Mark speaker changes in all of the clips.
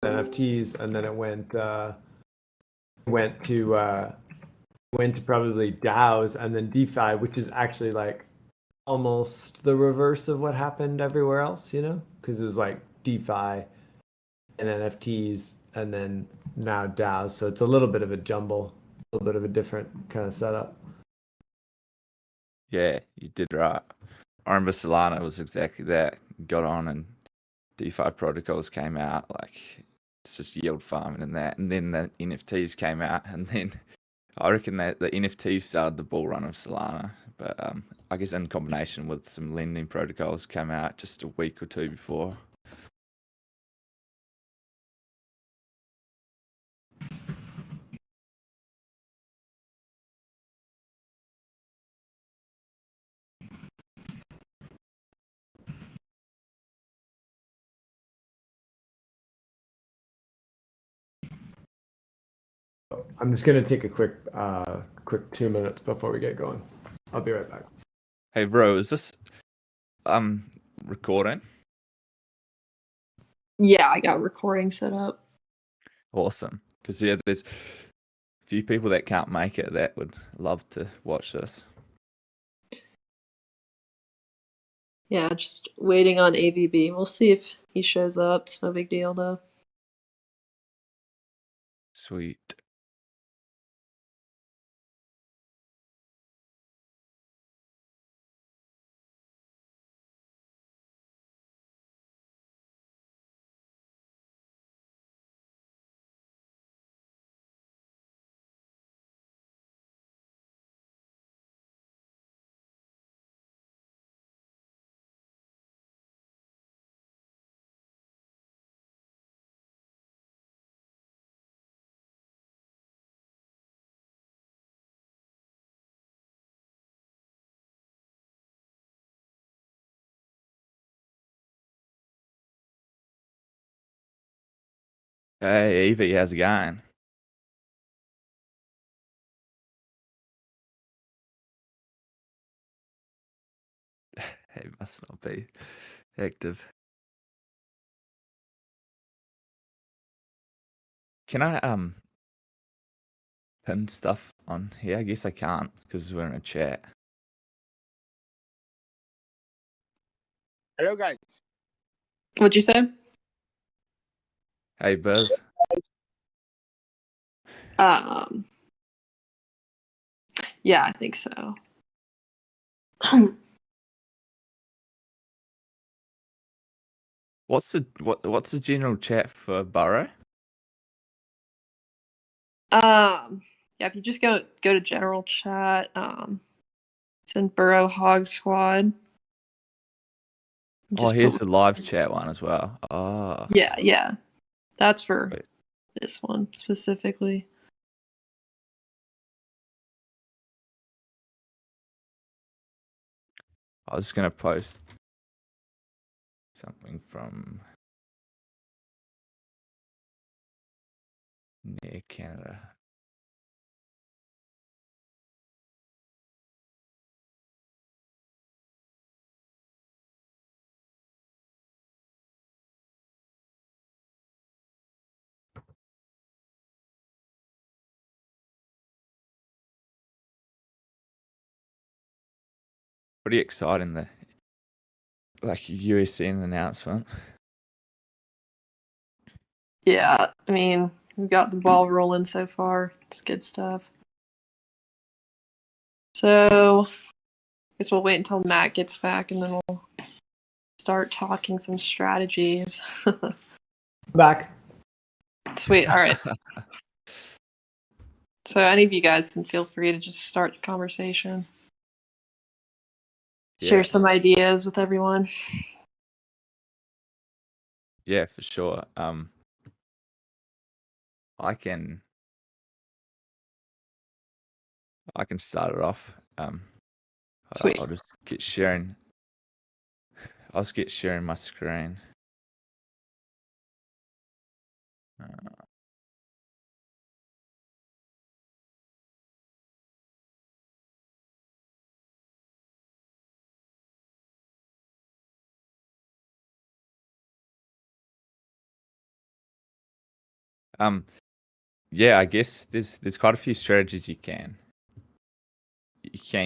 Speaker 1: NFTs, and then it went to probably DAOs and then DeFi, which is actually like almost the reverse of what happened everywhere else, you know? Because it was like DeFi and NFTs and then now DAOs. So it's a little bit of a jumble, a little bit of a different kind of setup.
Speaker 2: Yeah, you did right. I remember Solana was exactly that. Got on and DeFi protocols came out, like it's just yield farming and that. And then the NFTs came out, and then I reckon that the NFTs started the bull run of Solana. But I guess in combination with some lending protocols came out just a week or two before.
Speaker 1: I'm just gonna take a quick 2 minutes before we get going. I'll be right back.
Speaker 2: Hey, bro, is this recording?
Speaker 3: Yeah, I got recording set up.
Speaker 2: Awesome. Because yeah, there's a few people that can't make it that would love to watch this.
Speaker 3: Yeah, just waiting on AVB. We'll see if he shows up. It's no big deal, though.
Speaker 2: Sweet. Hey, Evie, how's it going? He must not be active. Can I pin stuff on here? I guess I can't because we're in a chat.
Speaker 4: Hello, guys.
Speaker 3: What'd you say?
Speaker 2: Hey, Buzz.
Speaker 3: Yeah, I think so.
Speaker 2: What's the general chat for Burrow?
Speaker 3: Yeah, if you just go to general chat, it's in Burrow Hog Squad.
Speaker 2: Oh, here's the live chat one as well. Oh.
Speaker 3: Yeah. That's for
Speaker 2: Wait.
Speaker 3: this one specifically.
Speaker 2: I was gonna post something from near Canada. Pretty exciting, the USN announcement.
Speaker 3: Yeah, I mean, we've got the ball rolling so far. It's good stuff. So, I guess we'll wait until Matt gets back and then we'll start talking some strategies.
Speaker 1: Back.
Speaker 3: Sweet, all right. So, any of you guys can feel free to just start the conversation.
Speaker 2: Yeah.
Speaker 3: Share some ideas with everyone.
Speaker 2: Yeah, for sure. I can start it off.
Speaker 3: Sweet.
Speaker 2: I'll just get sharing. I'll just get sharing my screen. Yeah, I guess there's quite a few strategies you can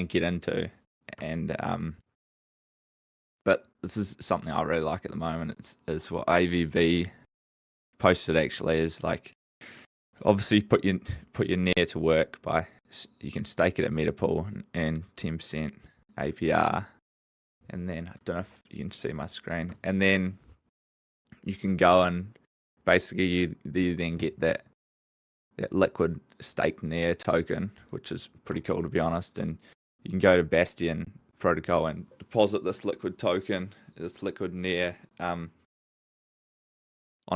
Speaker 2: get into, and but this is something I really like at the moment. Is what AVB posted actually is like, obviously put your NEAR to work by, you can stake it at Metapool and 10% APR, and then I don't know if you can see my screen, and then you can go and basically you then get that liquid staked NEAR token, which is pretty cool to be honest, and you can go to Bastion protocol and deposit this liquid token, this liquid NEAR on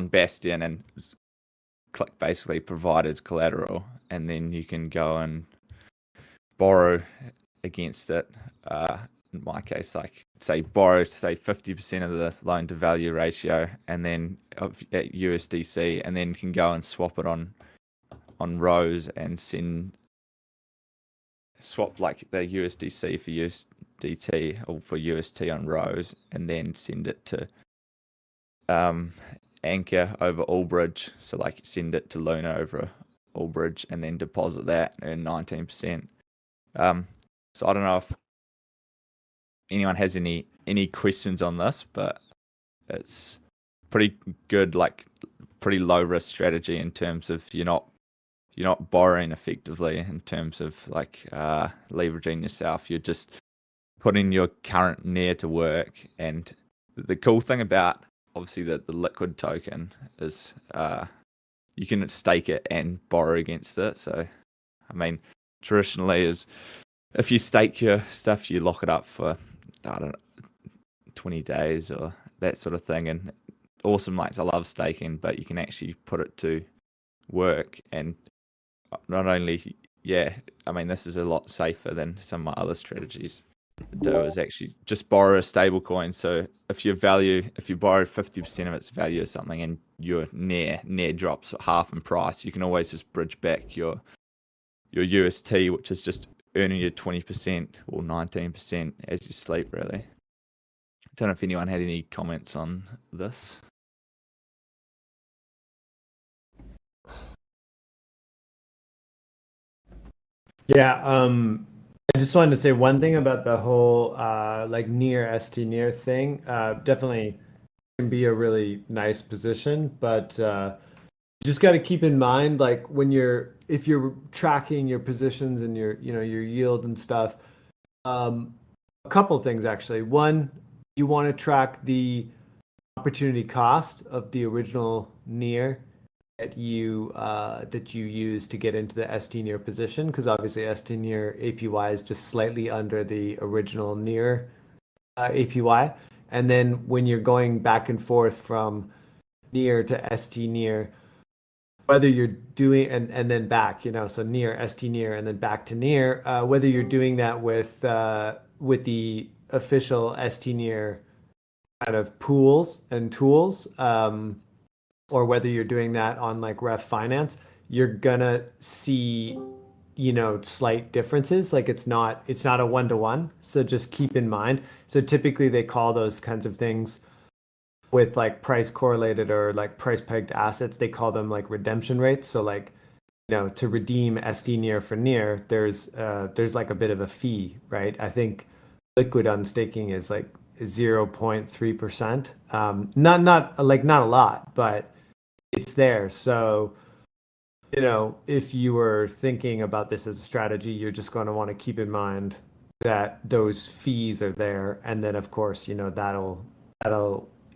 Speaker 2: Bastion, and click basically provide as collateral, and then you can go and borrow against it. In my case, like borrow 50% of the loan to value ratio, and then at USDC, and then can go and swap it on Rose and swap like the USDC for USDT or for UST on Rose, and then send it to Anchor over Allbridge. So like send it to Luna over Allbridge and then deposit that and earn 19%. So I don't know if anyone has any questions on this, but it's pretty good, like pretty low risk strategy in terms of you're not borrowing effectively in terms of like leveraging yourself. You're just putting your current NEAR to work. And the cool thing about obviously the liquid token is you can stake it and borrow against it. So I mean, traditionally is if you stake your stuff, you lock it up for, I don't know, 20 days or that sort of thing. And awesome, like I love staking, but you can actually put it to work. And not only, I mean, this is a lot safer than some of my other strategies. Do is actually just borrow a stable coin. So if you borrow 50% of its value or something, and your NEAR drops half in price, you can always just bridge back your UST, which is just earning you 20% or 19% as you sleep, really. I don't know if anyone had any comments on this.
Speaker 1: Yeah, I just wanted to say one thing about the whole like NEAR NEAR thing. Definitely can be a really nice position, but you just got to keep in mind, like if you're tracking your positions and your yield and stuff. A couple things actually. One, you want to track the opportunity cost of the original NEAR that you use to get into the NEAR position, because obviously NEAR APY is just slightly under the original NEAR APY. And then when you're going back and forth from NEAR to NEAR, whether you're doing and then back, so NEAR NEAR and then back to NEAR, whether you're doing that with the official NEAR kind of pools and tools, or whether you're doing that on like Ref Finance, you're gonna see, slight differences. Like it's not a 1-to-1. So just keep in mind. So typically they call those kinds of things with like price correlated or like price pegged assets, they call them like redemption rates. So like, to redeem NEAR for NEAR, there's like a bit of a fee, right? I think liquid unstaking is like 0.3%. Not a lot, but it's there. So, if you were thinking about this as a strategy, you're just going to want to keep in mind that those fees are there. And then of course, that'll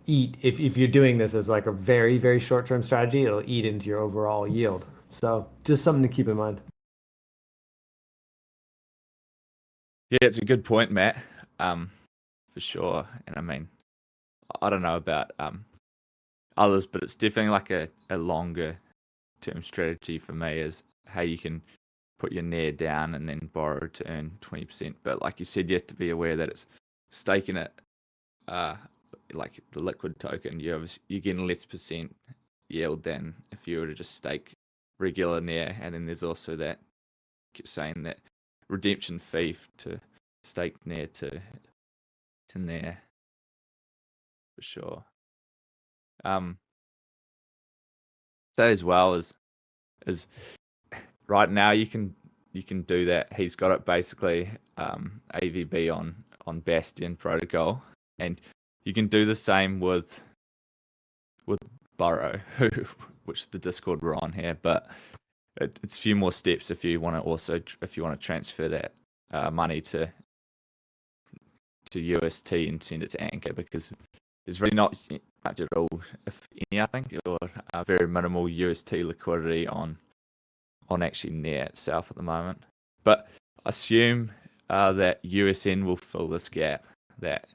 Speaker 1: eat, if you're doing this as like a very, very short-term strategy, it'll eat into your overall yield. So just something to keep in mind.
Speaker 2: Yeah, it's a good point, Matt. For sure. And I mean, I don't know about others, but it's definitely like a longer term strategy for me, is how you can put your NEAR down and then borrow to earn 20%. But like you said, you have to be aware that it's staking it, like the liquid token, you're getting less percent yield than if you were to just stake regular NEAR. And then there's also that, keep saying that redemption fee to stake NEAR to NEAR, for sure. So as well as is right now you can do that. He's got it basically AVB on Bastion protocol, and you can do the same with Burrow, which the Discord we're on here, but it's a few more steps if you want to transfer that money to UST and send it to Anchor, because there's really not much at all, if any, I think, or very minimal UST liquidity on actually NEAR itself at the moment. But I assume that USN will fill this gap, that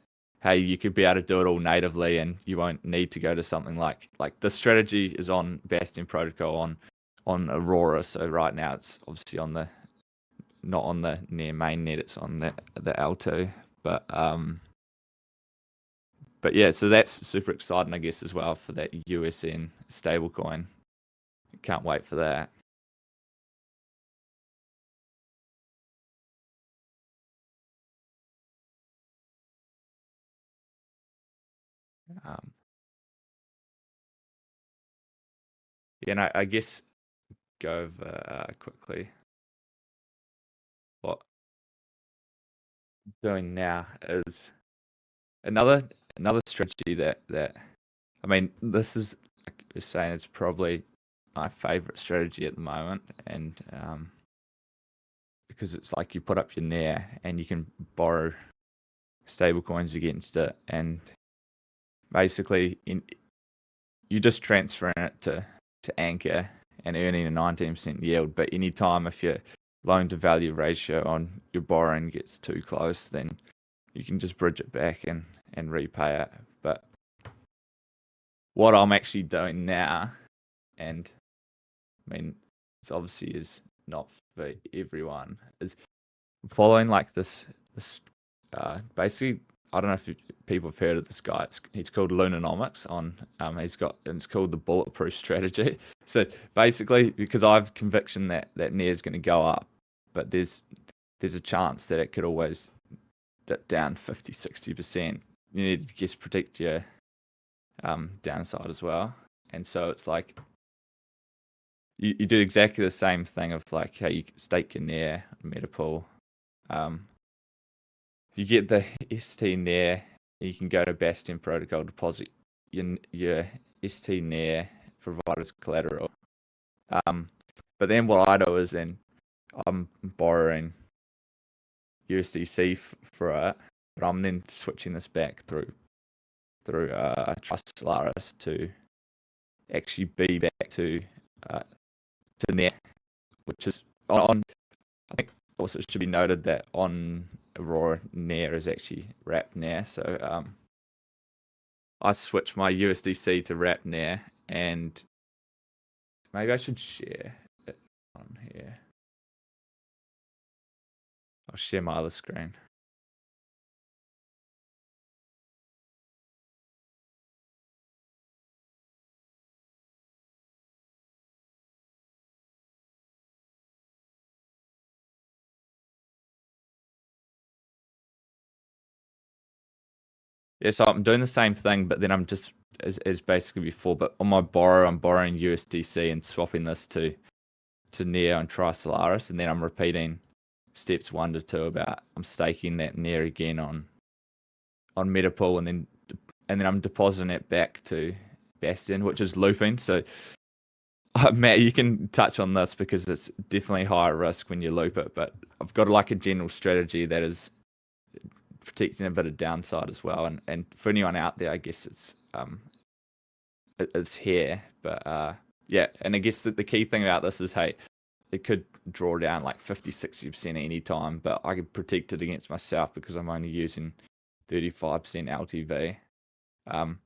Speaker 2: hey, you could be able to do it all natively and you won't need to go to something like the strategy is on Bastion protocol on Aurora. So right now it's obviously not on the NEAR mainnet, it's on the L2. But yeah, so that's super exciting, I guess, as well, for that USN stablecoin. Can't wait for that. And I guess go over quickly what I'm doing now is another strategy that I mean, this is, like I was saying, it's probably my favorite strategy at the moment, and because it's like you put up your NEAR and you can borrow stable coins against it, and basically you just transferring it to Anchor and earning a 19% yield. But anytime if your loan to value ratio on your borrowing gets too close, then you can just bridge it back and repay it. But what I'm actually doing now, and I mean, it's obviously is not for everyone, is following like this basically, I don't know if people have heard of this guy. He's called Lunanomics on. It's called the bulletproof strategy. So basically, because I have conviction that NEAR is going to go up, but there's a chance that it could always dip down 50-60%. You need to just protect your downside as well. And so it's like you do exactly the same thing of like how you stake your NEAR Metapool. You get the ST NEAR, you can go to Bastion protocol, deposit your ST NEAR, provide as collateral. But then what I do is then I'm borrowing USDC for it, but I'm then switching this back through Trust Solaris to actually be back to NEAR, which is on. I think also it should be noted that on Aurora, NEAR is actually wrapped NEAR. So I switched my USDC to wrapped NEAR, and maybe I should share it on here. I'll share my other screen. Yeah, so I'm doing the same thing, but then I'm just as basically before. But on my borrow, I'm borrowing USDC and swapping this to NEAR and Tri Solaris, and then I'm repeating steps 1 to 2 about I'm staking that NEAR again on Metapool, and then I'm depositing it back to Bastion, which is looping. So Matt, you can touch on this because it's definitely higher risk when you loop it. But I've got like a general strategy that is protecting a bit of downside as well. And for anyone out there, I guess it's here. But yeah, and I guess the key thing about this is, hey, it could draw down like 50-60% at any time, but I could protect it against myself because I'm only using 35% LTV. And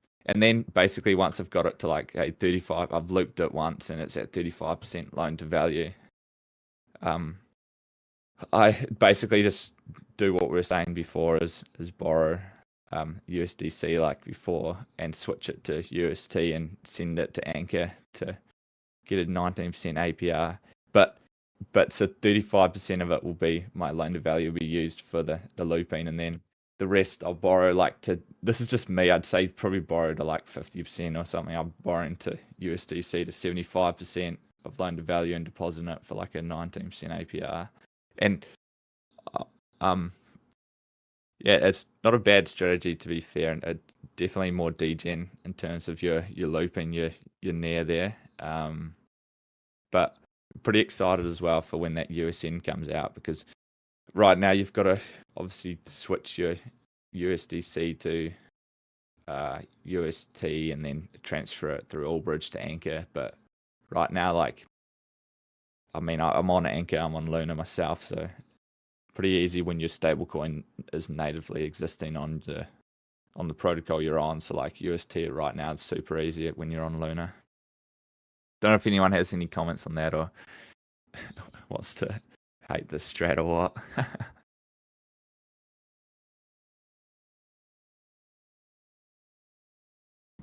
Speaker 2: then basically once I've got it to like 35, I've looped it once and it's at 35% loan to value. I basically just do what we were saying before, is borrow USDC like before and switch it to UST and send it to Anchor to get a 19% APR. But so 35% of it will be my loan to value will be used for the looping, and then the rest I'll borrow this is just me, I'd say probably borrow to like 50% or something. I'm borrowing to USDC to 75%, of loan to value and depositing it for like a 19% APR. And yeah, it's not a bad strategy, to be fair, and definitely more degen in terms of your looping, your NEAR there. But pretty excited as well for when that USN comes out, because right now you've got to obviously switch your USDC to UST and then transfer it through Allbridge to Anchor. But right now, like, I mean, I'm on Anchor, I'm on Luna myself, so pretty easy when your stablecoin is natively existing on the protocol you're on. So like UST right now is super easy when you're on Luna. Don't know if anyone has any comments on that or wants to hate this strat or what.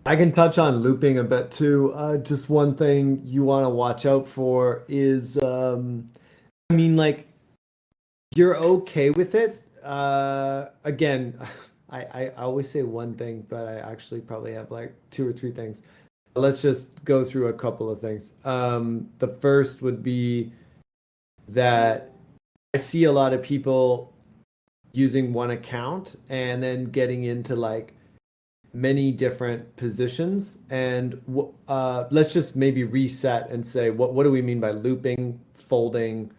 Speaker 1: I can touch on looping a bit too. Just one thing you want to watch out for is, I mean, like, you're okay with it. Again, I always say one thing, but I actually probably have like 2 or 3 things. Let's just go through a couple of things. The first would be that I see a lot of people using one account and then getting into like many different positions. And let's just maybe reset and say, what do we mean by looping, folding,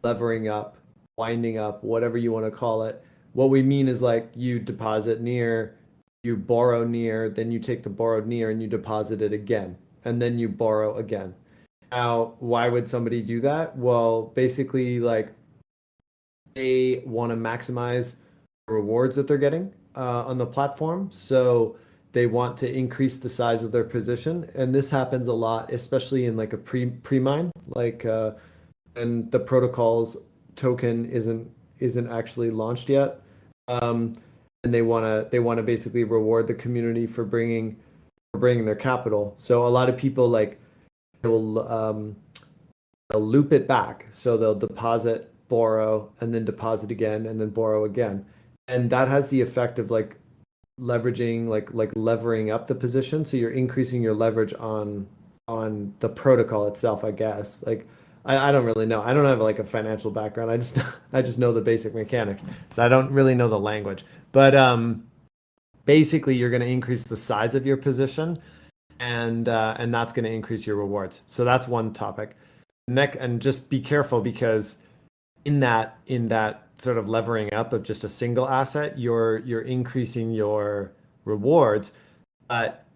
Speaker 1: levering up, winding up, whatever you want to call it? What we mean is like you deposit NEAR, you borrow NEAR, then you take the borrowed NEAR and you deposit it again, and then you borrow again. Now, why would somebody do that? Well, basically, like, they want to maximize the rewards that they're getting on the platform. So they want to increase the size of their position. And this happens a lot, especially in like a pre-mine, like and the protocol's token isn't actually launched yet. And they want to basically reward the community for bringing their capital. So a lot of people like they'll loop it back. So they'll deposit, borrow, and then deposit again, and then borrow again. And that has the effect of like leveraging, like levering up the position. So you're increasing your leverage on the protocol itself, I guess. Like I don't really know. I don't have like a financial background. I just know the basic mechanics. So I don't really know the language. But basically you're going to increase the size of your position, and that's going to increase your rewards. So that's one topic. And just be careful, because in that sort of levering up of just a single asset, you're increasing your rewards. But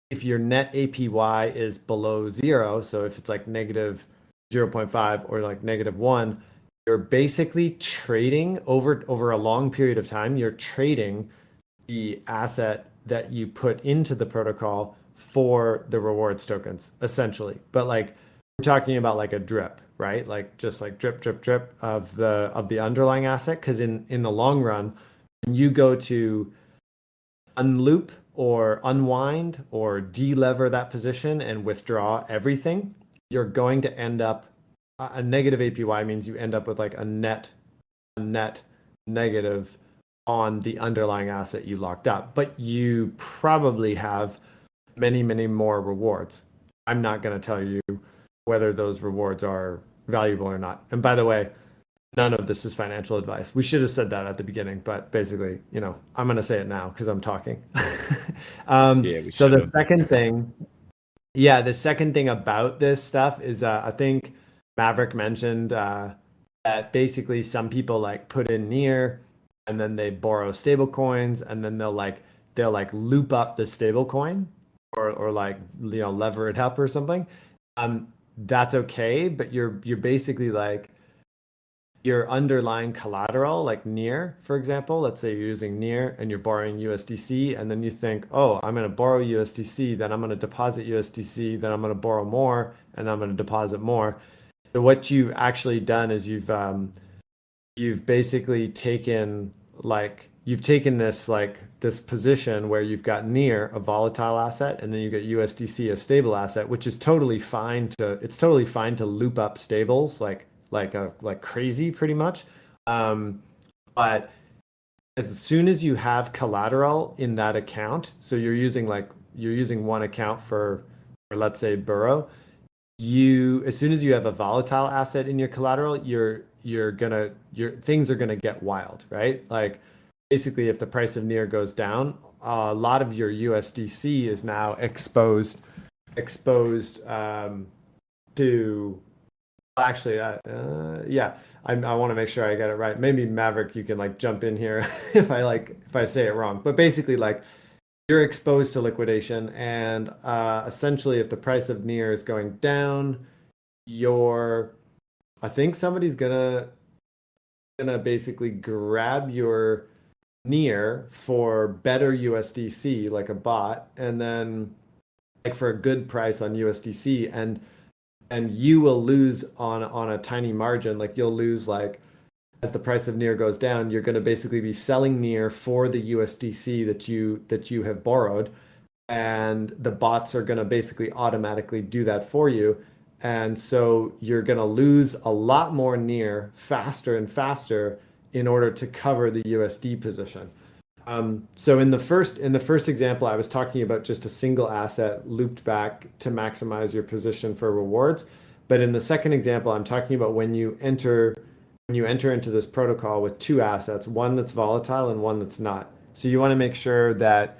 Speaker 1: if your net APY is below 0, so if it's like negative 0.5 or like negative 1, you're basically trading over a long period of time. You're trading the asset that you put into the protocol for the rewards tokens, essentially. But like, we're talking about like a drip, right? Like just like drip, drip, drip of the underlying asset. Because in the long run, when you go to unloop or unwind or delever that position and withdraw everything, you're going to end up, a negative APY means you end up with like a net negative on the underlying asset you locked up. But you probably have many, many more rewards. I'm not going to tell you whether those rewards are valuable or not. And by the way, none of this is financial advice. We should have said that at the beginning, but basically, I'm going to say it now because I'm talking. So the second thing, the second thing about this stuff is I think Maverick mentioned that basically some people like put in NEAR and then they borrow stable coins, and then they'll loop up the stable coin or lever it up or something. That's okay, but you're basically like your underlying collateral, like NEAR, for example. Let's say you're using NEAR and you're borrowing USDC, and then you think, oh, I'm going to borrow USDC, then I'm going to deposit USDC, then I'm going to borrow more, and I'm going to deposit more. So what you've actually done is you've basically taken this position where you've got NEAR, a volatile asset, and then you get USDC, a stable asset, which is totally fine to loop up stables like crazy, pretty much. But as soon as you have collateral in that account, so you're using one account for let's say Burrow, you have a volatile asset in your collateral, your things are gonna get wild, right? Like basically if the price of NEAR goes down, a lot of your USDC is now exposed to actually yeah, I want to make sure I get it right. Maybe Maverick, you can like jump in here if I say it wrong. But basically like you're exposed to liquidation, and essentially if the price of NEAR is going down, I think somebody's gonna basically grab your NEAR for better USDC, like a bot, and then like for a good price on USDC, and you will lose on a tiny margin. Like you'll lose like as the price of NEAR goes down, you're going to basically be selling NEAR for the USDC that you have borrowed, and the bots are going to basically automatically do that for you. And so you're going to lose a lot more NEAR faster and faster in order to cover the USD position. So in the first example, I was talking about just a single asset looped back to maximize your position for rewards. But in the second example, I'm talking about when you enter into this protocol with two assets, one that's volatile and one that's not. So you want to make sure that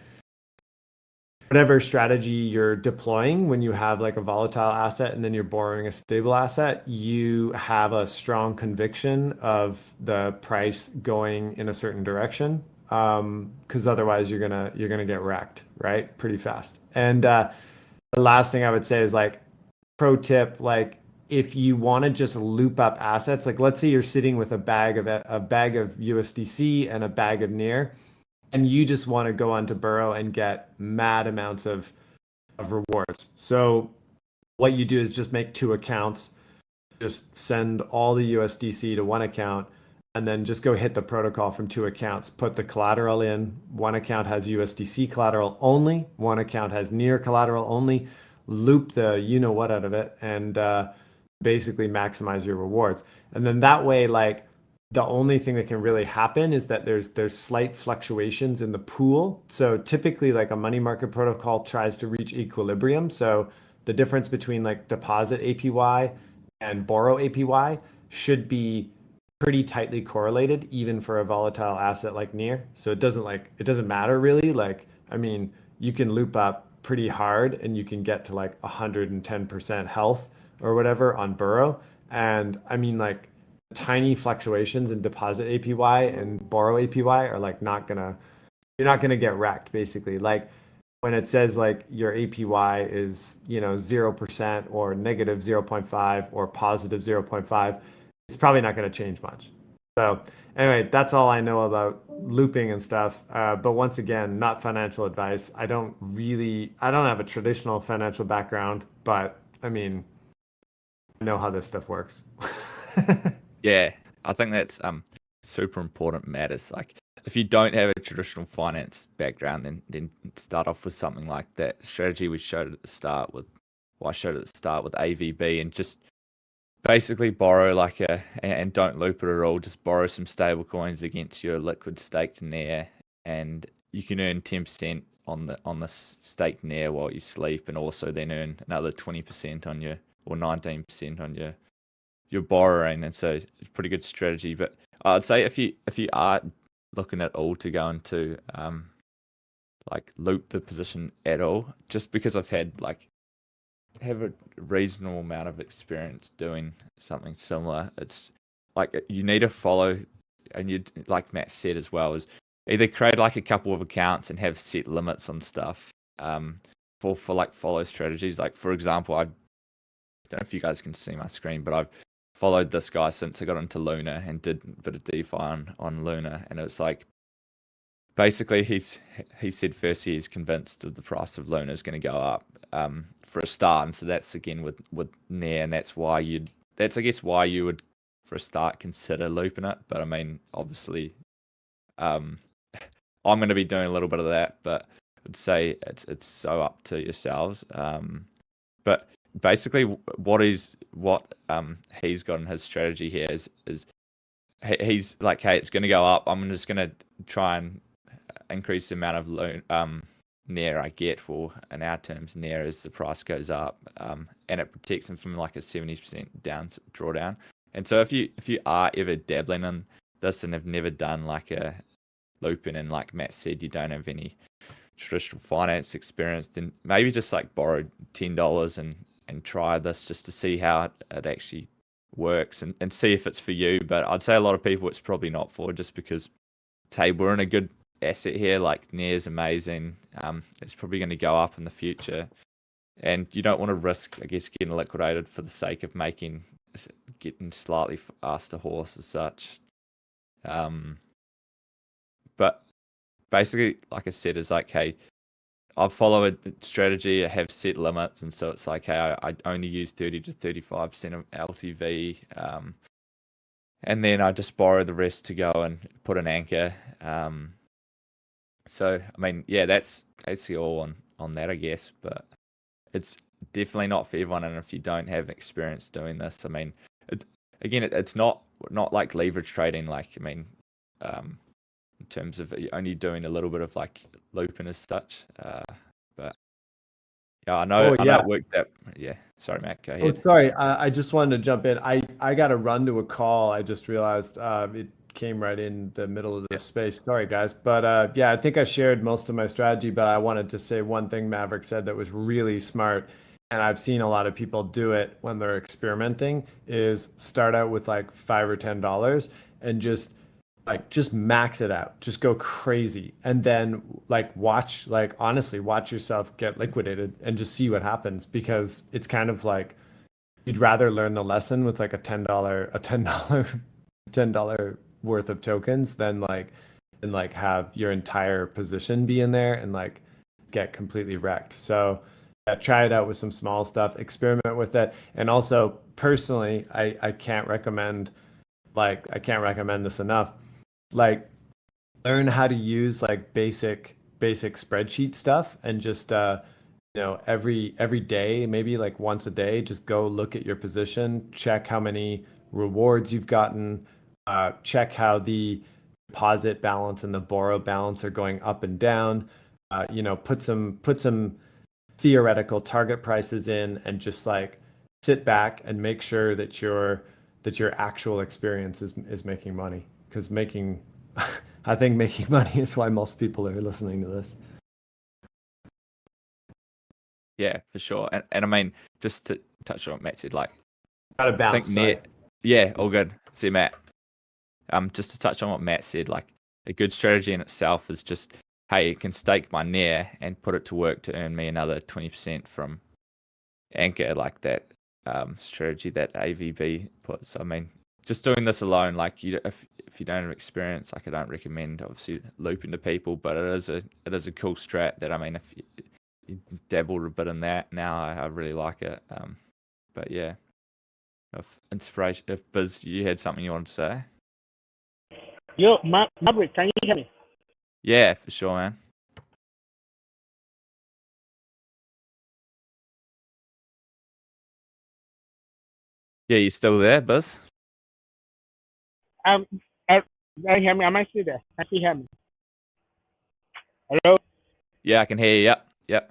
Speaker 1: whatever strategy you're deploying, when you have like a volatile asset and then you're borrowing a stable asset, you have a strong conviction of the price going in a certain direction. Because otherwise you're gonna get wrecked, right? Pretty fast. And the last thing I would say is like pro tip, like if you want to just loop up assets, like let's say you're sitting with a bag of USDC and a bag of NEAR, and you just want to go onto Burrow and get mad amounts of rewards. So what you do is just make two accounts, just send all the USDC to one account, and then just go hit the protocol from two accounts. Put the collateral in. One account has USDC collateral only. One account has NEAR collateral only. Loop the you-know-what out of it, and basically maximize your rewards. And then that way, like, the only thing that can really happen is that there's slight fluctuations in the pool. So typically, like a money market protocol tries to reach equilibrium. So the difference between like deposit APY and borrow APY should be pretty tightly correlated, even for a volatile asset like NEAR. So it doesn't matter really. Like, I mean, you can loop up pretty hard and you can get to like 110% health or whatever on Burrow. And I mean, like tiny fluctuations in deposit APY and borrow APY are like you're not gonna get wrecked basically. Like when it says like your APY is 0% or negative 0.5 or positive 0.5, it's probably not going to change much. So anyway, that's all I know about looping and stuff. But once again, not financial advice. I don't have a traditional financial background, but I mean, I know how this stuff works.
Speaker 2: Yeah, I think that's super important matters. Like if you don't have a traditional finance background, then start off with something like that strategy we showed at the start with. Well, I showed at the start with AVB, and just basically borrow and don't loop it at all. Just borrow some stable coins against your liquid staked NEAR, and you can earn 10% on the staked NEAR while you sleep, and also then earn another 20% on your, or 19% on your borrowing. And so it's a pretty good strategy. But I'd say if you are looking at all to go into like loop the position at all, just because I've have a reasonable amount of experience doing something similar, it's like you need to follow, and you, like Matt said as well, is either create like a couple of accounts and have set limits on stuff for like follow strategies. Like for example, I don't know if you guys can see my screen, but I've followed this guy since I got into Luna and did a bit of DeFi on Luna, and it's like basically he said first he's convinced that the price of Luna is going to go up for a start, and so that's again with NEAR, and that's I guess why you would for a start consider looping it. But I mean, obviously I'm going to be doing a little bit of that, but I'd say it's so up to yourselves. But basically what he's got in his strategy here is he's like, hey, it's going to go up, I'm just going to try and increase the amount of NEAR I get, well, in our terms, NEAR as the price goes up, and it protects them from like a 70% down drawdown. And so if you are ever dabbling in this and have never done like a looping, and like Matt said, you don't have any traditional finance experience, then maybe just like borrow $10 and try this just to see how it actually works, and see if it's for you. But I'd say a lot of people it's probably not for, just because, hey, we're in a good asset here, like NEAR's amazing. It's probably going to go up in the future, and you don't want to risk, I guess, getting liquidated for the sake of getting slightly faster horse as such. But basically, like I said, is like, hey, I follow a strategy. I have set limits, and so it's like, hey, I only use 30 to 35% of LTV, and then I just borrow the rest to go and put an anchor. So I mean, yeah, that's basically all on that, I guess. But it's definitely not for everyone, and if you don't have experience doing this, I mean, it's not like leverage trading. Like, I mean, in terms of only doing a little bit of like looping as such. But yeah, I know it worked out. Yeah, sorry, Matt, go ahead.
Speaker 1: Oh, sorry. I just wanted to jump in. I got to run to a call. I just realized it came right in the middle of the space. Sorry, guys. But yeah, I think I shared most of my strategy, but I wanted to say one thing Maverick said that was really smart. And I've seen a lot of people do it when they're experimenting, is start out with like $5 or $10 and just max it out, just go crazy, and then honestly watch yourself get liquidated and just see what happens, because it's kind of like you'd rather learn the lesson with like a $10 worth of tokens than have your entire position be in there and like get completely wrecked. So try it out with some small stuff, experiment with it. And also personally, I can't recommend this enough. Like, learn how to use like basic spreadsheet stuff, and just every day, maybe like once a day, just go look at your position, check how many rewards you've gotten, check how the deposit balance and the borrow balance are going up and down, put some theoretical target prices in, and just like sit back and make sure that your actual experience is making money. Because I think making money is why most people are listening to this.
Speaker 2: Yeah, for sure. And I mean, just to touch on what Matt said, like,
Speaker 1: Gotta bounce.
Speaker 2: Yeah, all good. See, Matt. Just to touch on what Matt said, like, a good strategy in itself is just, hey, it can stake my NEAR and put it to work to earn me another 20% from anchor, like that strategy that AVB puts. I mean, just doing this alone, like, if you don't have experience, like, I don't recommend obviously looping to people, but it is a cool strat that, I mean, if you dabbled a bit in that now, I really like it. But yeah, if Biz, you had something you wanted to say?
Speaker 4: Yo, Maverick, can you hear me?
Speaker 2: Yeah, for sure, man. Yeah, you still there, Biz?
Speaker 4: Can you hear me? Am I still there? Can you hear me? Hello?
Speaker 2: Yeah, I can hear you. Yep.
Speaker 4: Yeah.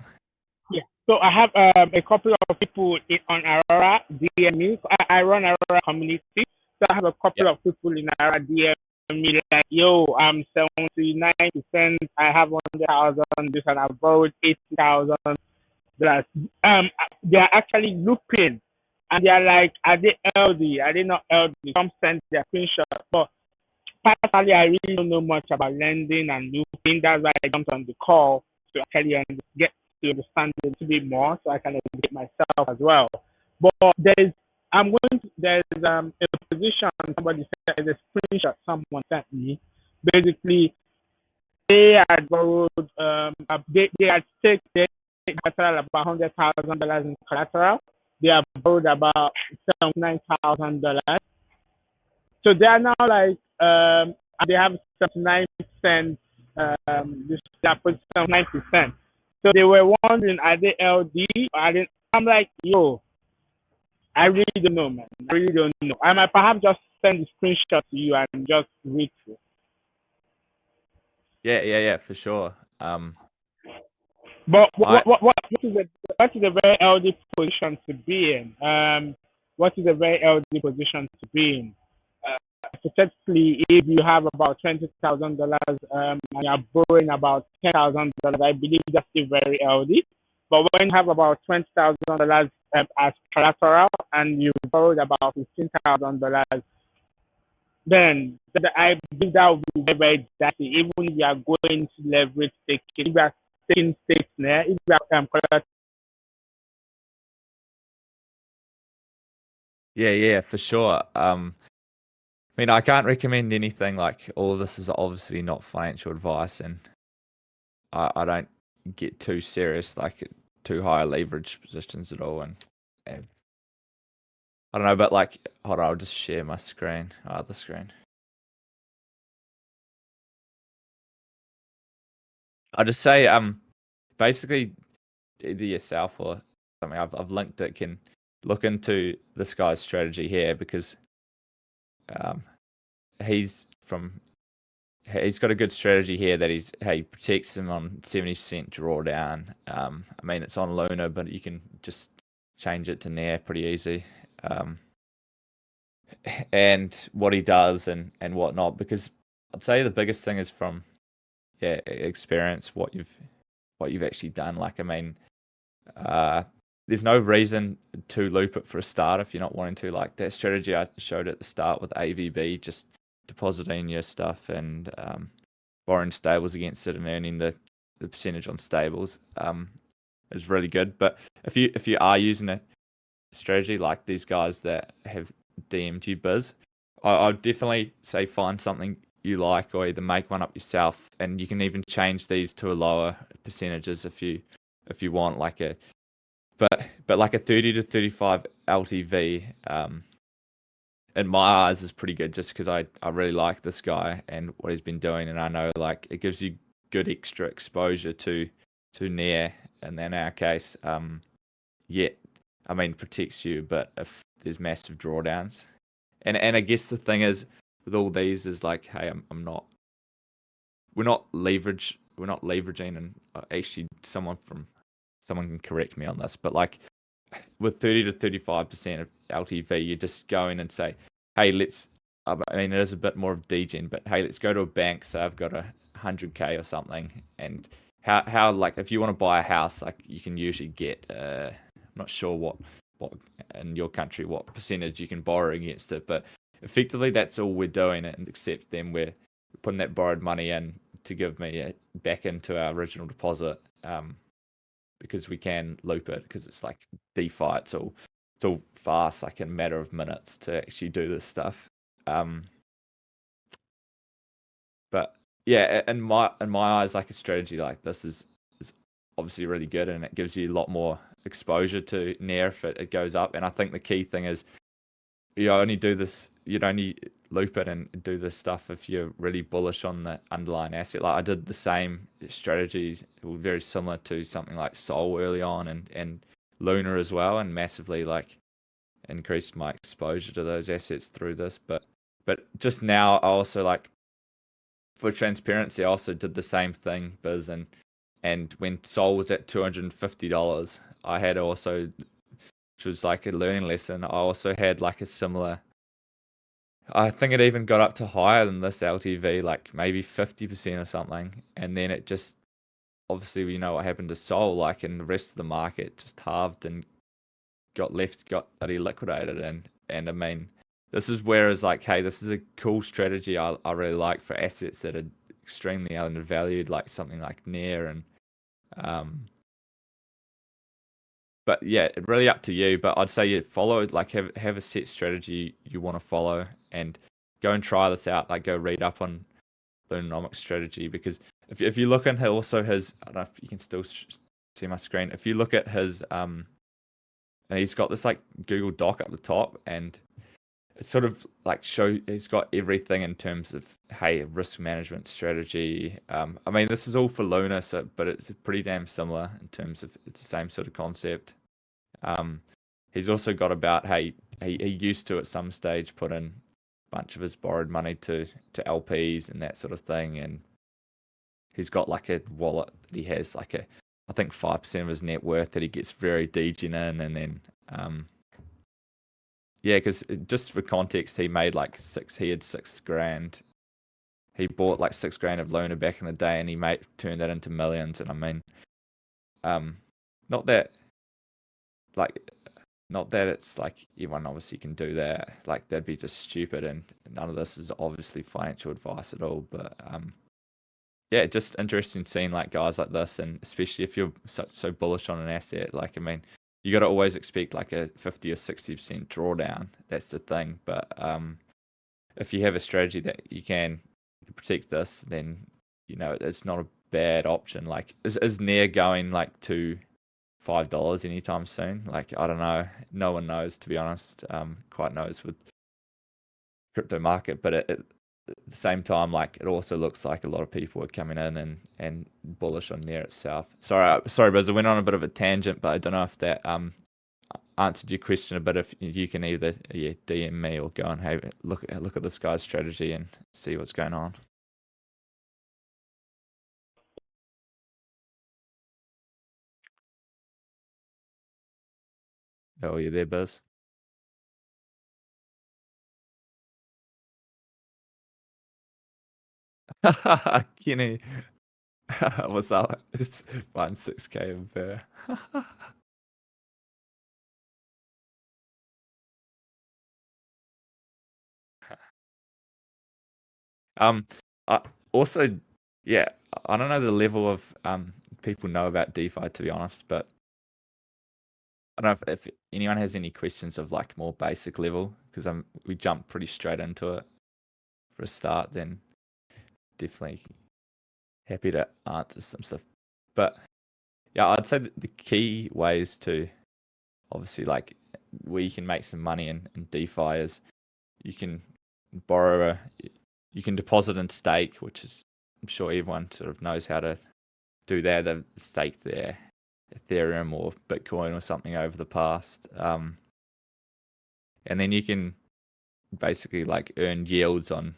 Speaker 4: So I have a couple of people on Aurora DM me. I run Aurora community. So I have a couple of people in Aurora DM me like, yo, I'm 79%. I have 100,000. This and I borrowed $80,000. They're actually looping. And they're like, are they LD? Are they not LD? Some send their screenshot. But personally, I really don't know much about lending and looping. That's why I jumped on the call to actually get to understand it a little bit more, so I can educate myself as well. But there's a position, somebody said, there's a screenshot someone sent me. Basically, they had borrowed, they had staked collateral about $100,000 in collateral. They have borrowed about $79,000. So they are now like, they have 79%, they are put 79%. So they were wondering, are they LD? I'm like, yo, I really don't know, man. I really don't know. I might perhaps just send the screenshot to you and just read through.
Speaker 2: Yeah, for sure.
Speaker 4: But what is a very healthy position to be in? What is a very healthy position to be in? Specifically, if you have about $20,000 and you're borrowing about $10,000, I believe that's still very healthy. But when you have about $20,000 as collateral and you borrowed about $15,000, then I believe that would be very, very dicey. Even if you are going to leverage taking, if you are taking stakes there, if you are
Speaker 2: Yeah, for sure. I mean, I can't recommend anything. Like, all of this is obviously not financial advice, and I don't get too serious, like too high leverage positions at all. And I don't know, but like, hold on, I'll just share my screen, the screen. I'll just say, basically, either yourself or something, I've linked it, can look into this guy's strategy here, because he's got a good strategy here that he protects them on 70% drawdown. I mean, it's on Luna, but you can just change it to NEAR pretty easy. And what he does and whatnot, because I'd say the biggest thing is from experience, what you've actually done. Like, I mean, there's no reason to loop it for a start if you're not wanting to. Like that strategy I showed at the start with AVB, just depositing your stuff and borrowing stables against it and earning the percentage on stables is really good. But if you are using a strategy like these guys that have DM'd you biz, I'd definitely say find something you like, or either make one up yourself, and you can even change these to a lower percentages if you want, like a but like a 30 to 35 LTV in my eyes is pretty good, just because I really like this guy and what he's been doing, and I know like it gives you good extra exposure to NEAR, and in our case, yet I mean protects you, but if there's massive drawdowns, and I guess the thing is with all these is like, hey, we're not leveraging, and actually someone can correct me on this, but like with 30 to 35% of LTV, you just go in and say, hey, I mean, it is a bit more of degen, but hey, let's go to a bank. So I've got 100K or something. And how like, if you want to buy a house, like you can usually get, I'm not sure what in your country, what percentage you can borrow against it. But effectively, that's all we're doing. And except then we're putting that borrowed money in to give me back into our original deposit. Because we can loop it, because it's like DeFi, it's all fast, like in a matter of minutes to actually do this stuff. But yeah, in my eyes, like a strategy like this is obviously really good, and it gives you a lot more exposure to NEAR if it goes up. And I think the key thing is you'd only loop it and do this stuff if you're really bullish on the underlying asset. Like I did the same strategy, very similar to something like Sol early on, and Luna as well, and massively like increased my exposure to those assets through this. But just now, I also, like, for transparency, I also did the same thing, Biz, and when Sol was at $250, I had also, which was like a learning lesson, I also had like a similar, I think it even got up to higher than this LTV, like maybe 50% or something. And then it just, obviously, we know what happened to Sol, like, and the rest of the market just halved and got bloody liquidated. And I mean, this is where it's like, hey, this is a cool strategy I really like for assets that are extremely undervalued, like something like NEAR. And but yeah, really up to you. But I'd say you follow, like, have a set strategy you want to follow, and go and try this out. Like, go read up on the economic strategy, because if you look at also his, I don't know if you can still see my screen. If you look at his, and he's got this like Google Doc at the top, and it's sort of like he's got everything in terms of, hey, risk management strategy. I mean, this is all for Luna, but it's pretty damn similar in terms of, it's the same sort of concept. He's also got about, hey, he used to at some stage put in a bunch of his borrowed money to LPs and that sort of thing, and he's got like a wallet that he has like a I think 5% of his net worth that he gets very degen in, and then yeah, because just for context, he made like he had $6,000. He bought like $6,000 of Luna back in the day, and he turned that into millions. And I mean, not that it's like everyone obviously can do that. Like that'd be just stupid, and none of this is obviously financial advice at all. But yeah, just interesting seeing like guys like this, and especially if you're so bullish on an asset. Like, I mean, you got to always expect like a 50 or 60% drawdown. That's the thing. But if you have a strategy that you can protect this, then it's not a bad option. Like, is NEAR going like to $5 anytime soon? Like, I don't know. No one knows, to be honest. Quite knows with crypto market, but at the same time, like, it also looks like a lot of people are coming in and bullish on NEAR itself. Sorry, Buzz, I went on a bit of a tangent, but I don't know if that answered your question a bit. If you can either DM me or go and have look at this guy's strategy and see what's going on. Oh, you there, Buzz? Kenny, what's up? It's buying 6K of bear. I also, yeah, I don't know the level of people know about DeFi, to be honest, but I don't know if anyone has any questions of like more basic level, because we jumped pretty straight into it for a start. Then definitely happy to answer some stuff. But yeah, I'd say that the key ways to obviously like where you can make some money in DeFi is you can you can deposit and stake, which is, I'm sure everyone sort of knows how to do that. They've staked their Ethereum or Bitcoin or something over the past. And then you can basically like earn yields on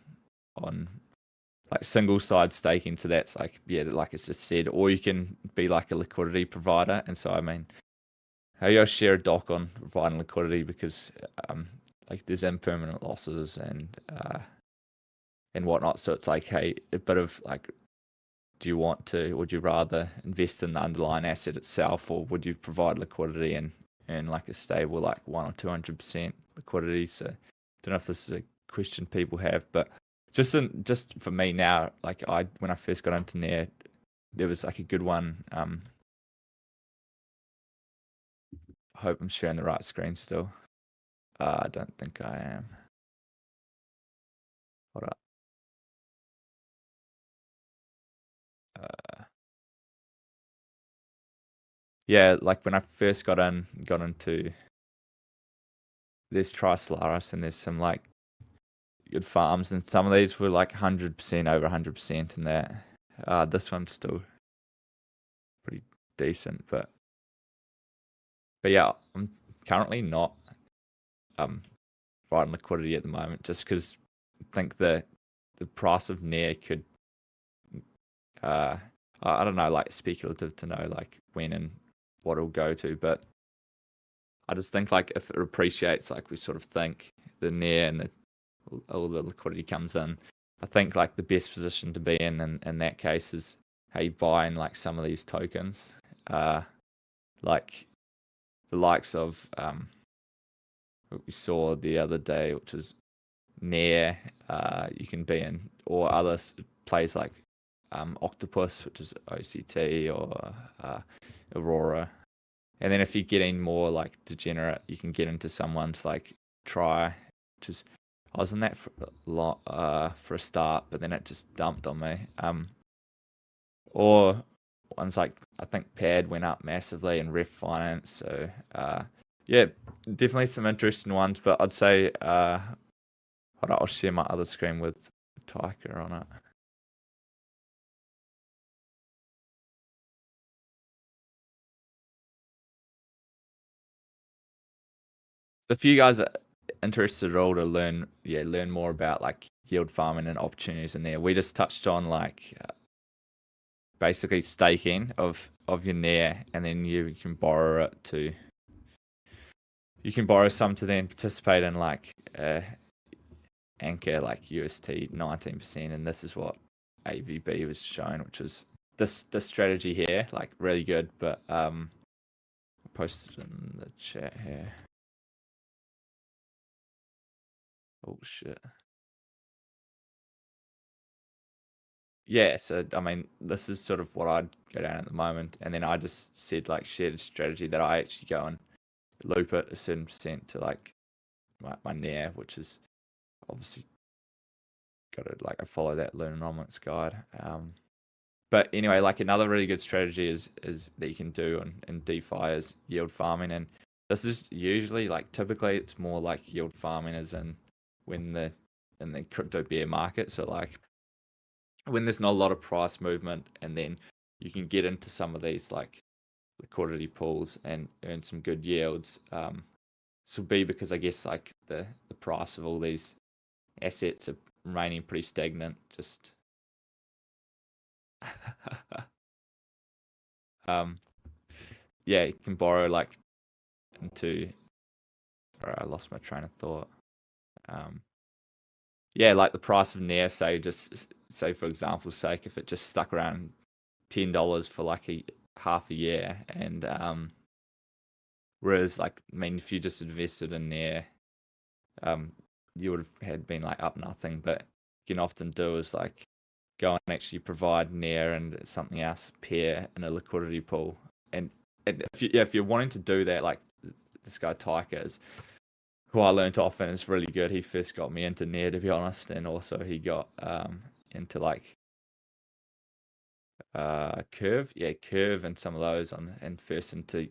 Speaker 2: like single side staking. So that's like, yeah, like it's just said, or you can be like a liquidity provider. And so, I mean, I share a doc on providing liquidity because like there's impermanent losses and whatnot. So it's like, hey, a bit of like, would you rather invest in the underlying asset itself, or would you provide liquidity and earn like a stable like 100 or 200% liquidity? So I don't know if this is a question people have, but just for me now, like when I first got into NEAR, there was like a good one. I hope I'm sharing the right screen still. I don't think I am. Hold up. Yeah, like when I first got into there's Trisolaris and there's some like good farms, and some of these were like 100% over 100% in that. This one's still pretty decent, but yeah, I'm currently not providing liquidity at the moment, just because I think the price of NEAR could I don't know, like speculative to know like when and what it'll go to, but I just think like if it appreciates like we sort of think the NEAR and all the liquidity comes in, I think like the best position to be in that case is how you buy in like some of these tokens, like the likes of what we saw the other day, which is NEAR. You can be in, or other plays like Octopus, which is OCT, or Aurora. And then if you're getting more like degenerate, you can get into someone's like Try, which is, I was in that for a start, but then it just dumped on me. Or ones like, I think Pad went up massively, and Ref Finance. So yeah, definitely some interesting ones. But I'd say hold on, I'll share my other screen with Tiger on it. If you guys are interested at all to learn more about like yield farming and opportunities in there, we just touched on like basically staking of of your NEAR, and then you can borrow it to. You can borrow some to then participate in like anchor like UST 19%, and this is what AVB was shown, which was this strategy here, like really good. But I'll post it in the chat here. Oh shit. Yeah, so I mean, this is sort of what I'd go down at the moment, and then I just said like shared a strategy that I actually go and loop it a certain percent to like my NEAR, which is obviously got to like I follow that Learnomics guide. But anyway, like another really good strategy is that you can do in DeFi is yield farming, and this is usually like typically it's more like yield farming as in when in the crypto bear market. So like when there's not a lot of price movement, and then you can get into some of these like liquidity pools and earn some good yields. This will be because I guess like the price of all these assets are remaining pretty stagnant. Just yeah, you can borrow like into. Sorry, I lost my train of thought. Yeah, like the price of NEAR, say for example's sake, if it just stuck around $10 for like half a year, and whereas like I mean, if you just invested in NEAR, you would have had been like up nothing. But you can often do is like go and actually provide NEAR and something else pair in a liquidity pool, and if you're wanting to do that, like this guy Tyker, who I learned off and is really good. He first got me into NEAR, to be honest, and also he got into like Curve and some of those and first into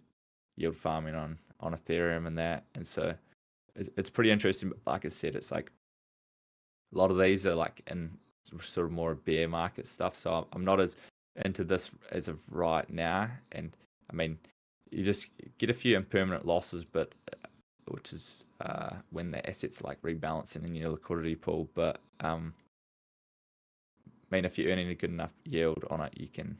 Speaker 2: yield farming on Ethereum and that. And so it's pretty interesting. But like I said, it's like a lot of these are like in sort of more bear market stuff. So I'm not as into this as of right now. And I mean, you just get a few impermanent losses, but which is when the assets like rebalancing in your liquidity pool. But I mean, if you're earning a good enough yield on it, you can.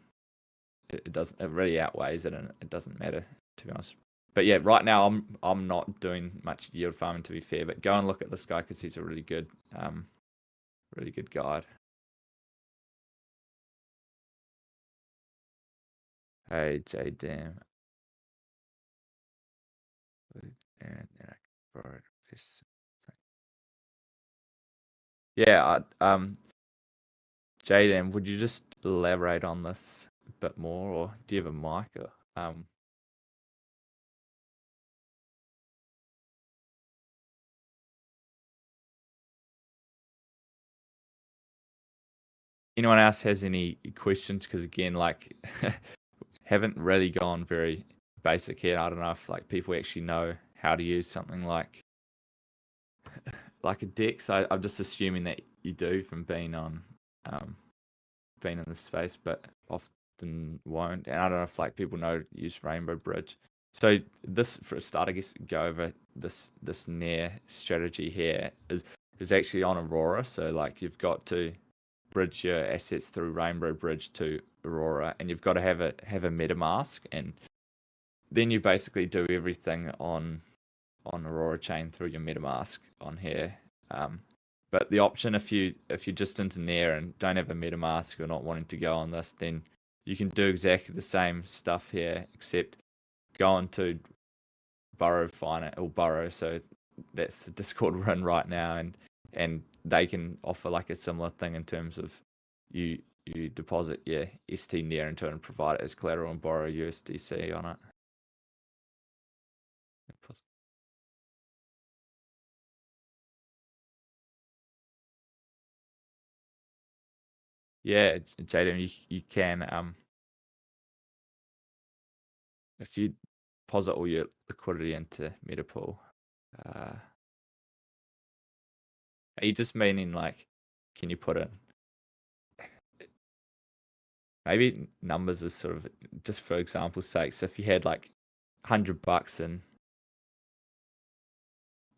Speaker 2: It really outweighs it, and it doesn't matter, to be honest. But yeah, right now I'm not doing much yield farming, to be fair. But go and look at this guy because he's a really good guide. Hey, J damn. Yeah, Jaden, would you just elaborate on this a bit more, or do you have a mic? Or, anyone else has any questions? Because again, like, haven't really gone very basic here. I don't know if like people actually know how to use something like a DEX. I'm just assuming that you do from being on being in this space, but often won't. And I don't know if like people know to use Rainbow Bridge. So this, for a start, I guess, go over this NEAR strategy here is actually on Aurora. So like you've got to bridge your assets through Rainbow Bridge to Aurora, and you've got to have a MetaMask, and then you basically do everything on Aurora chain through your MetaMask on here. But the option, if you're just into NEAR and don't have a MetaMask or not wanting to go on this, then you can do exactly the same stuff here, except go on to Burrow Finance or Burrow. So that's the Discord we're in right now, and they can offer like a similar thing in terms of you deposit your ST NEAR into it and provide it as collateral and borrow USDC on it. Yeah, Jaden, you can if you deposit all your liquidity into Metapool. Are you just meaning like, can you put in maybe numbers as sort of just for example's sake? So if you had like $100 in,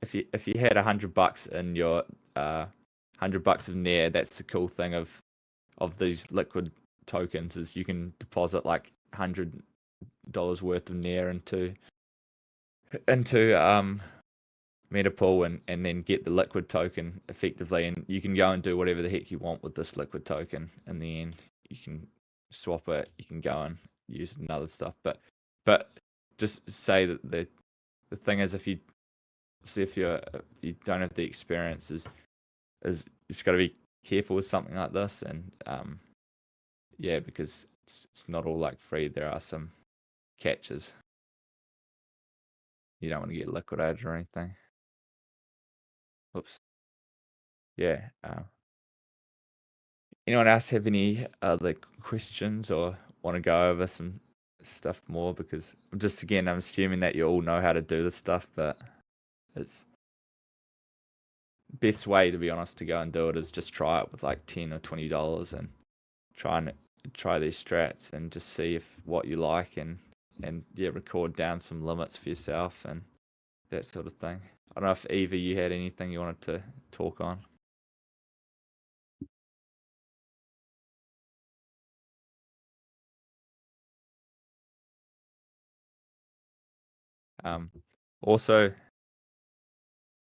Speaker 2: if you had $100 in your $100 of NEAR, that's the cool thing of these liquid tokens is you can deposit like $100 worth of NEAR into Metapool and then get the liquid token effectively, and you can go and do whatever the heck you want with this liquid token. In the end, you can swap it, you can go and use it in other stuff. But just say that the thing is, if you don't have the experience, is you've got to be careful with something like this, and because it's not all like free. There are some catches. You don't want to get liquidated or anything. Oops. Yeah. Anyone else have any other questions or want to go over some stuff more? Because I'm assuming that you all know how to do this stuff, but it's best way, to be honest, to go and do it is just try it with like $10 or $20 and try these strats and just see if what you like and record down some limits for yourself and that sort of thing. I don't know if Eva, you had anything you wanted to talk on. Also,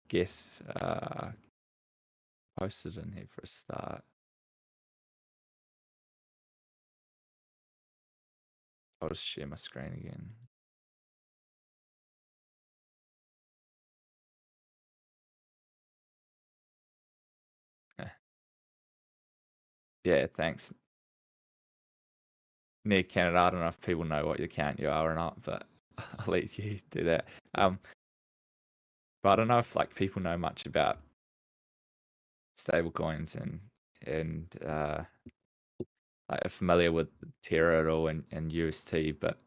Speaker 2: guess posted in here for a start. I'll just share my screen again. Yeah, thanks. NEAR Canada, I don't know if people know what account you are or not, but I'll let you do that. But I don't know if like people know much about stablecoins and like are familiar with Terra at all and UST, but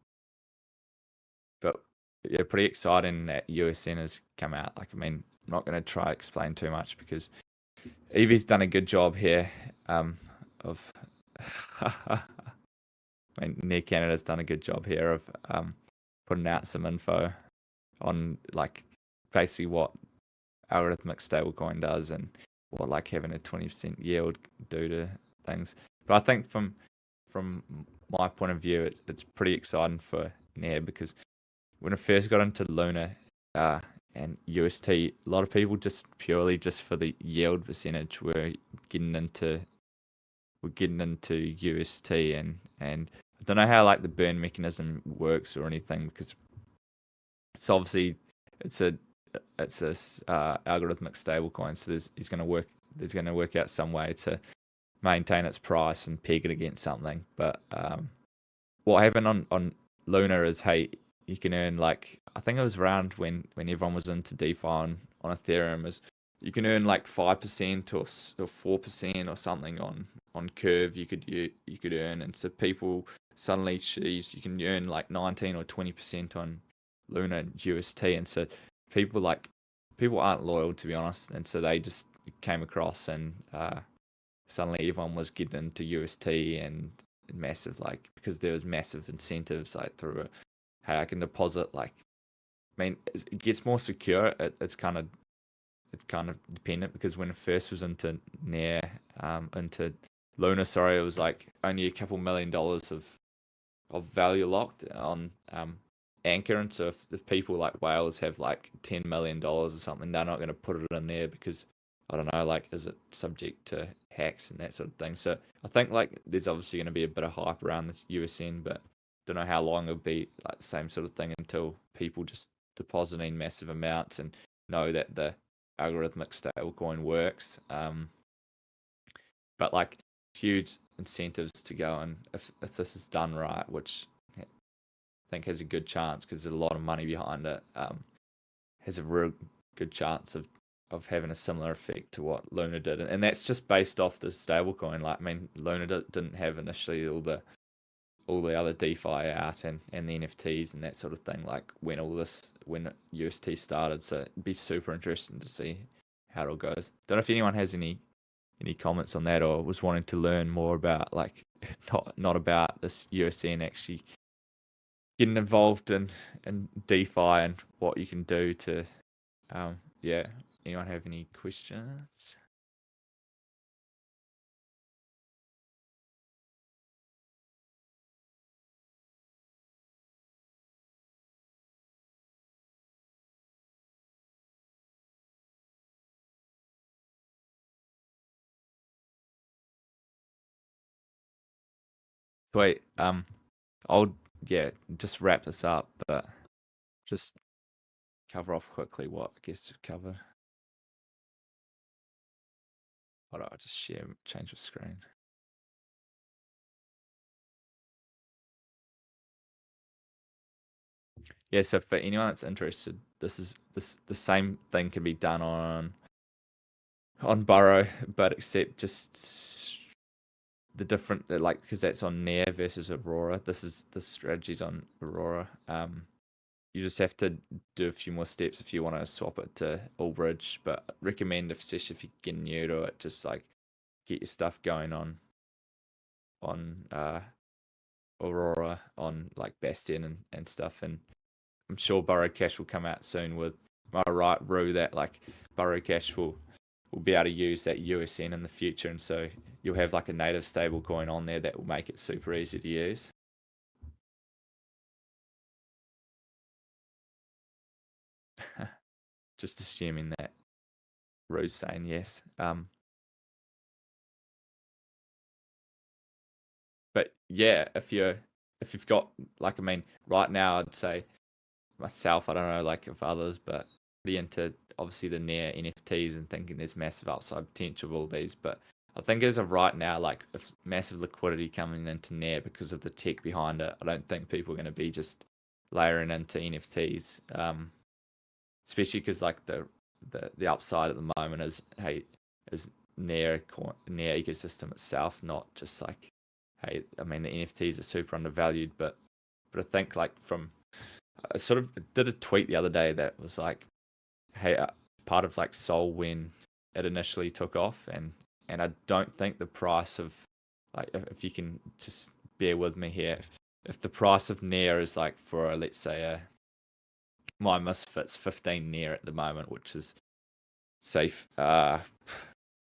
Speaker 2: yeah, pretty exciting that USN has come out. Like, I mean, I'm not going to try to explain too much because Evie's done a good job here of I mean, NEAR Canada's done a good job here of putting out some info on like basically what algorithmic stablecoin does and what like having a 20% yield do to things. But I think from my point of view, it's pretty exciting for NEAR because when I first got into Luna and UST, a lot of people just purely just for the yield percentage were getting into UST and I don't know how like the burn mechanism works or anything because it's obviously it's a algorithmic stablecoin, so there's going to work out some way to maintain its price and peg it against something. But what happened on Luna is, hey, you can earn like, I think it was around when everyone was into DeFi on Ethereum, is you can earn like 5% or 4% or something on Curve you could earn, and so people suddenly choose you can earn like 19 or 20% on Luna and UST, and so people aren't loyal, to be honest, and so they just came across and suddenly everyone was getting into UST and massive, like, because there was massive incentives like through hey, I can deposit, like, I mean, it gets more secure. It's kind of dependent because when it first was into NEAR, into Luna, sorry, it was like only a couple $1 million of value locked on Anchor, and so if people like whales have like $10 million or something, they're not going to put it in there because I don't know, like, is it subject to hacks and that sort of thing. So I think like there's obviously going to be a bit of hype around this USN, but don't know how long it'll be like the same sort of thing until people just depositing massive amounts and know that the algorithmic stablecoin works. But like huge incentives to go, and if this is done right, which I think has a good chance because there's a lot of money behind it, has a real good chance of having a similar effect to what Luna did, and that's just based off the stablecoin. Like, I mean, Luna didn't have initially all the other DeFi out and the NFTs and that sort of thing, like when UST started. So it'd be super interesting to see how it all goes. Don't know if anyone has any comments on that or was wanting to learn more about, like, not about this USN actually getting involved in DeFi and what you can do to anyone have any questions? Wait, I'll just wrap this up, but just cover off quickly what I guess to cover. Hold on, I'll just change the screen. Yeah, so for anyone that's interested, the same thing can be done on Burrow, but except just the different, like, because that's on NEAR versus Aurora. The strategy's on Aurora. You just have to do a few more steps if you want to swap it to Allbridge, but I recommend, especially if you're getting new to it, just like get your stuff going on Aurora, on like Bastion and stuff. And I'm sure Burrow Cash will come out soon with, am I right, Rue, that like Burrow Cash will be able to use that USN in the future, and so you'll have like a native stable coin on there that will make it super easy to use. Just assuming that Rue's saying yes. But yeah, if you've got, like, I mean, right now I'd say myself, I don't know like if others, but be into obviously the NEAR NFTs and thinking there's massive upside potential of all these. But I think as of right now, like, if massive liquidity coming into NEAR because of the tech behind it, I don't think people are going to be just layering into NFTs, especially because like the upside at the moment is NEAR ecosystem itself, not just like, hey, I mean, the NFTs are super undervalued, but I think like I sort of did a tweet the other day that was like, hey, part of like Sol when it initially took off, and I don't think the price of, like, if you can just bear with me here, if the price of NEAR is like, for let's say my misfits 15 NEAR at the moment, which is safe, why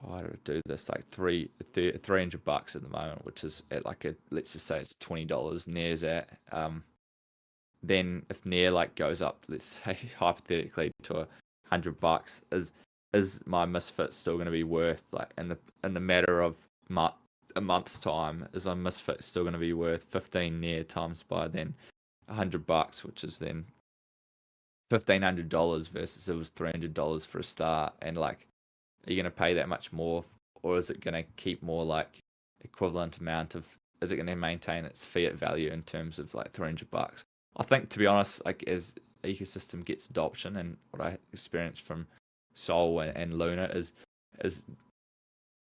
Speaker 2: do I do this, like $300 at the moment, which is at like let's just say it's $20 NEAR's at, then if NEAR like goes up, let's say hypothetically to $100, is my misfit still going to be worth, like, in the matter of a month's time, is my misfit still going to be worth 15 NEAR times by then $100, which is then $1,500 versus it was $300 for a start? And like, are you going to pay that much more, or is it going to keep more like equivalent amount of, is it going to maintain its fiat value in terms of like $300? I think, to be honest, like, as ecosystem gets adoption, and what I experienced from Sol and Luna is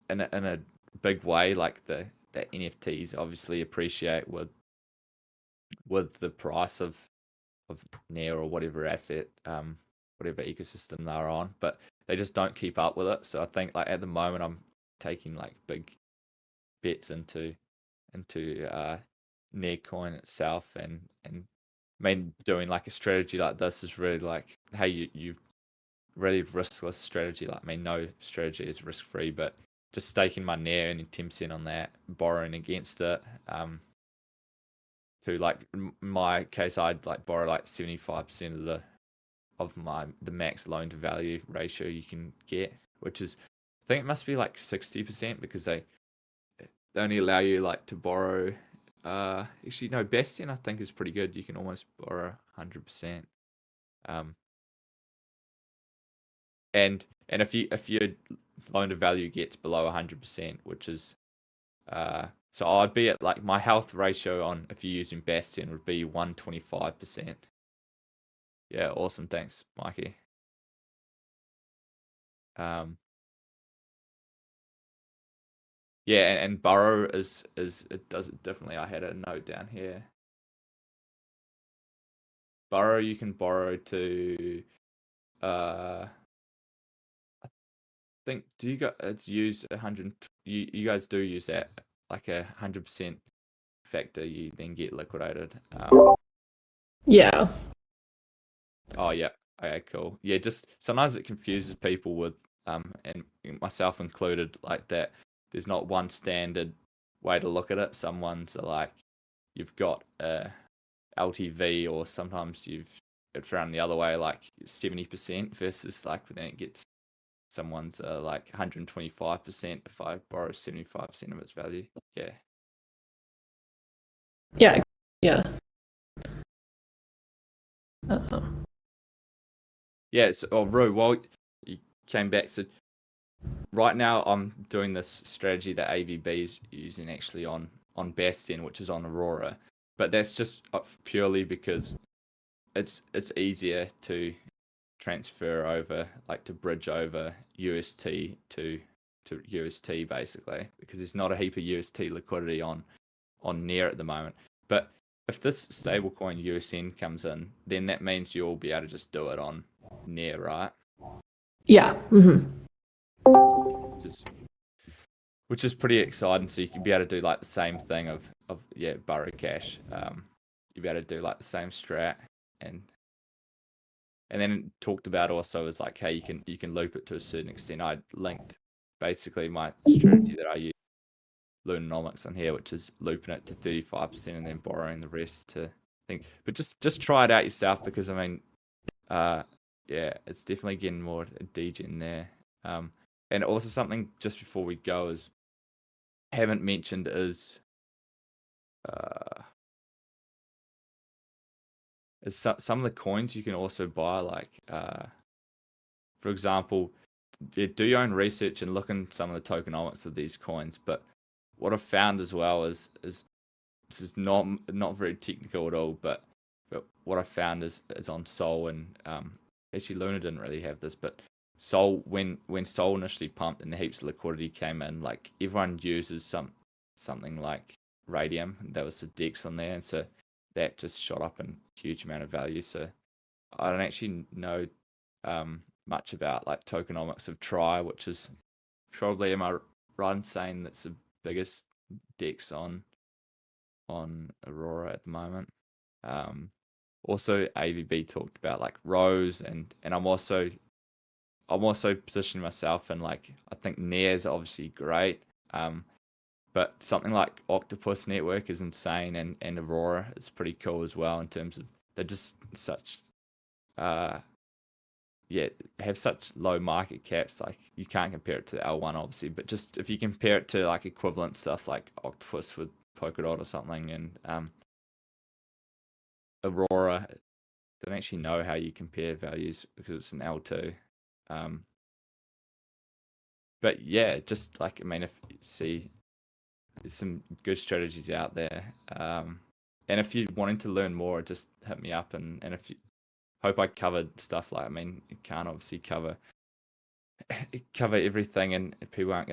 Speaker 2: in a big way, like that NFTs obviously appreciate with the price of NEAR or whatever asset, whatever ecosystem they're on, but they just don't keep up with it. So I think, like, at the moment I'm taking like big bets into NEAR coin itself, and I mean, doing like a strategy like this is really like, hey, you really riskless strategy. Like, I mean, no strategy is risk free, but just staking my NEAR and 10% on that, borrowing against it, to, like, in my case, I'd like borrow like 75% of the max loan to value ratio you can get, which is, I think it must be like 60%, because they only allow you like to borrow, actually no, Bastion I think is pretty good. You can almost borrow 100%. And if your loan to value gets below 100%, which is, so I'd be at, like, my health ratio on, if you're using Bastion, would be 125%. Yeah, awesome. Thanks, Mikey. Yeah, and Burrow is it does it differently. I had a note down here. Burrow, you can borrow to, I think, do you guys use 100? You guys do use that, like, 100% factor. You then get liquidated.
Speaker 3: Yeah.
Speaker 2: Oh yeah. Okay, cool. Yeah, just sometimes it confuses people with, and myself included, like, that there's not one standard way to look at it. Some ones are like, you've got a LTV, or sometimes it's around the other way, like 70% versus, like, then it gets, someone's like 125% if I borrow 75% of its value. Yeah.
Speaker 3: Yeah. Yeah.
Speaker 2: Yeah. So, Rue, while you came back, so right now I'm doing this strategy that AVB is using actually on Bastion, which is on Aurora, but that's just purely because it's easier to transfer over, like to bridge over UST to UST basically, because there's not a heap of UST liquidity on NEAR at the moment. But if this stablecoin USN comes in, then that means you'll be able to just do it on NEAR, right?
Speaker 3: Yeah. Mm-hmm.
Speaker 2: Which is pretty exciting. So you can be able to do like the same thing of Burrow Cash. You'll be able to do like the same strat, and then talked about also is like, hey, you can loop it to a certain extent. I linked basically my strategy that I use Lunanomics on here, which is looping it to 35% and then borrowing the rest to think. But just try it out yourself, because I mean, yeah, it's definitely getting more degen there. And also something just before we go is haven't mentioned is some of the coins you can also buy, like for example, do your own research and look in some of the tokenomics of these coins. But what I've found as well is this is not very technical at all, but what I found is on Sol, and actually Luna didn't really have this, but Sol, when Sol initially pumped and the heaps of liquidity came in, like everyone uses something like Radium, and there was the DEX on there, and so that just shot up in a huge amount of value. So I don't actually know much about like tokenomics of Try, which is probably, am I right in saying that's the biggest DEX on Aurora at the moment. Also AVB talked about like Rose, and I'm also positioning myself in, like, I think NEAR is obviously great, but something like Octopus Network is insane, and Aurora is pretty cool as well, in terms of they're just such have such low market caps. Like, you can't compare it to the L1 obviously, but just if you compare it to like equivalent stuff like Octopus with Polkadot or something, and Aurora, don't actually know how you compare values because it's an L2. But yeah, just like, I mean, if you see, there's some good strategies out there. And if you're wanting to learn more, just hit me up. And if you hope I covered stuff, like, I mean, you can't obviously cover everything, and people aren't